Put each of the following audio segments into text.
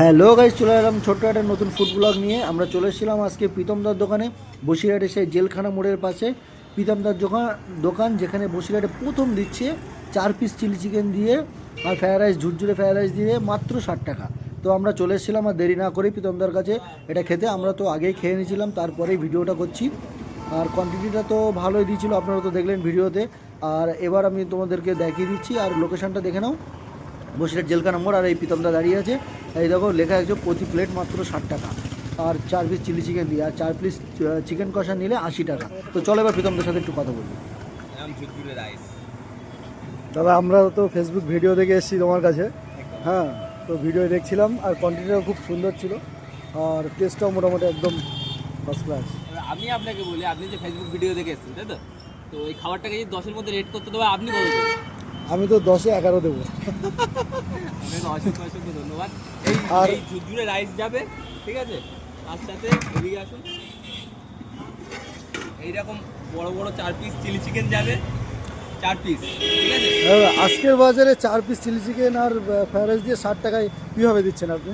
Hello guys, চলে এলাম ছোট্ট একটা নতুন ফুড ব্লগ নিয়ে। আমরা চলে এসেছিলাম আজকে প্রীতমদার দোকানে, বসিরহাটে সেই জেলখানা মোড়ের পাশে প্রীতমদার দোকান যেখানে বসিরহাটে প্রথম দিচ্ছে 4 পিস চিলি চিকেন দিয়ে আর ফ্রায়েড রাইস, ঝুরঝুরে ফ্রায়েড রাইস দিয়ে মাত্র 60 টাকা। তো আমরা চলে এসেছিলাম আর দেরি না করেই প্রীতমদার কাছে এটা খেতে। আমরা তো আগেই খেয়ে নিয়েছিলাম, তারপরেই ভিডিওটা করছি। আর কোয়ান্টিটিটা তো ভালোই দিয়েছিল, আপনারা তো দেখলেন ভিডিওতে। আর এবার আমি তোমাদেরকে দেখিয়ে দিচ্ছি, আর লোকেশনটা দেখে নাও, বসিরহাট জেলখানা মোড়। আর এই প্রীতমদা দাঁড়িয়ে আছে, এই দেখো লেখা আছে প্রতি প্লেট মাত্র 60 টাকা, আর 4 পিস চিলি চিকেন দিয়ে, আর 4 পিস চিকেন কষা নিলে 80 টাকা। তো চলো এবার প্রীতমদার সাথে একটু কথা বলবো। দাদা, আমরা তো ফেসবুক ভিডিও দেখে এসেছি তোমার কাছে। হ্যাঁ, তো ভিডিও দেখছিলাম আর কোয়ান্টিটিটাও খুব সুন্দর ছিল, আর টেস্টটাও মোটামুটি একদম ফার্স্ট ক্লাস। আমি আপনাকে বলি, আপনি যে ফেসবুক ভিডিও দেখে এসেছেন, তাই তো? তো এই খাবারটাকে যদি 10-এর মধ্যে রেট করতে দেবো, আপনি কত দেবেন? আমি তো 10-এ 11 দেবো। আপনাকে অসংখ্য অসংখ্য ধন্যবাদ। আর এই ঝুরঝুরে রাইস যাবে, ঠিক আছে? তার সাথে এদিকে আসুন, এইরকম বড় বড় 4 পিস চিলি চিকেন যাবে, 4 পিস, ঠিক আছে? আজকের বাজারে 4 পিস চিলি চিকেন আর ফ্রায়েড রাইস দিয়ে 60 টাকায় কীভাবে দিচ্ছেন আপনি?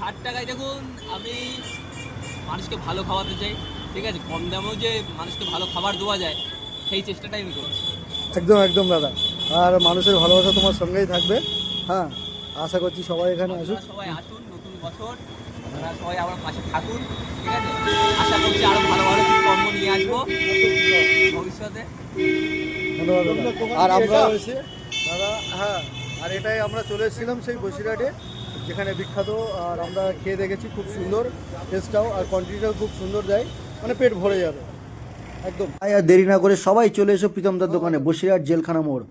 60 টাকায় দেখুন, আমি মানুষকে ভালো খাওয়াতে চাই, ঠিক আছে? কম দামেও যে মানুষকে ভালো খাবার দেওয়া যায়, সেই চেষ্টাটাই আমি করছি। একদম একদম দাদা, আর মানুষের ভালোবাসা তোমার সঙ্গেই থাকবে। হ্যাঁ, আশা করছি সবাই এখানে আসুক। আপনারা সবাই আসুন, নতুন বছর আপনারা সবাই আমার পাশে থাকুন, ঠিক আছে? আশা করছি আরো ভালো ভালো কিছু কর্ম নিয়ে আসবো ভবিষ্যতে। ধন্যবাদ দাদা। আর আমরা দাদা, হ্যাঁ, আর এটাই আমরা চলে এসেছিলাম সেই বসিরহাটে, যেখানে বিখ্যাত। আর আমরা খেয়ে দেখেছি, খুব সুন্দর টেস্টটাও, আর কোয়ান্টিটিটাও খুব সুন্দর দেয়, মানে পেট ভরে যাবে একদম। আর দেরি না করে সবাই চলে এসো প্রীতমদার দোকানে, বসিরহাট জেলখানা মোড়।